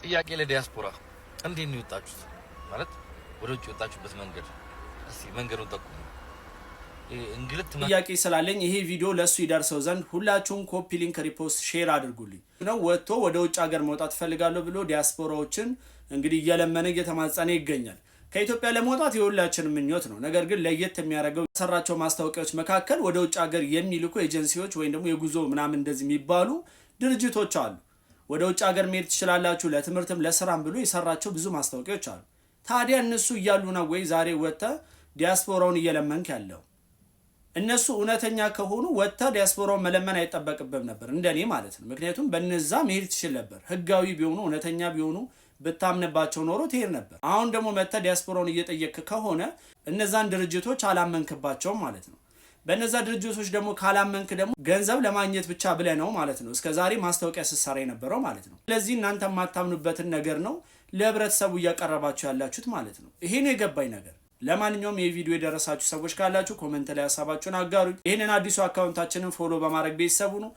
ጥያቄ ለዲያስፖራ እንዴት ነው የወጣችሁት? ማለት ወደ ውጭ የወጣችሁበት መንገድ እስኪ መንገዱን ጠቁሙ። እንግልት ጥያቄ ስላለኝ ይሄ ቪዲዮ ለሱ ይደርሰው ዘንድ ሁላችሁም ኮፒ ሊንክ፣ ሪፖስት፣ ሼር አድርጉልኝ። ነው ወጥቶ ወደ ውጭ ሀገር መውጣት ፈልጋለሁ ብሎ ዲያስፖራዎችን እንግዲህ እየለመነ እየተማጸነ ይገኛል። ከኢትዮጵያ ለመውጣት የሁላችንም ምኞት ነው። ነገር ግን ለየት የሚያደርገው የሰራቸው ማስታወቂያዎች መካከል ወደ ውጭ ሀገር የሚልኩ ኤጀንሲዎች ወይም ደግሞ የጉዞ ምናምን እንደዚህ የሚባሉ ድርጅቶች አሉ። ወደ ውጭ ሀገር መሄድ ትችላላችሁ ለትምህርትም ለስራም ብሎ የሰራቸው ብዙ ማስታወቂያዎች አሉ። ታዲያ እነሱ እያሉ ነው ወይ ዛሬ ወጥተ ዲያስፖራውን እየለመንክ ያለው? እነሱ እውነተኛ ከሆኑ ወጥተ ዲያስፖራውን መለመን አይጠበቅብም ነበር እንደኔ ማለት ነው። ምክንያቱም በነዛ መሄድ ትችል ነበር። ህጋዊ ቢሆኑ እውነተኛ ቢሆኑ ብታምንባቸው ኖሮ ትሄድ ነበር። አሁን ደግሞ መጥተ ዲያስፖራውን እየጠየቅ ከሆነ እነዛን ድርጅቶች አላመንክባቸውም ማለት ነው። በነዛ ድርጅቶች ደግሞ ካላመንክ ደግሞ ገንዘብ ለማግኘት ብቻ ብለህ ነው ማለት ነው እስከዛሬ ማስታወቂያ ስትሰራ የነበረው ማለት ነው። ስለዚህ እናንተ የማታምኑበትን ነገር ነው ለህብረተሰቡ እያቀረባችሁ ያላችሁት ማለት ነው። ይሄ ነው የገባኝ ነገር። ለማንኛውም ይሄ ቪዲዮ የደረሳችሁ ሰዎች ካላችሁ ኮሜንት ላይ ሐሳባችሁን አጋሩኝ። ይሄንን አዲሱ አካውንታችንን ፎሎ በማድረግ ቤተሰቡ ነው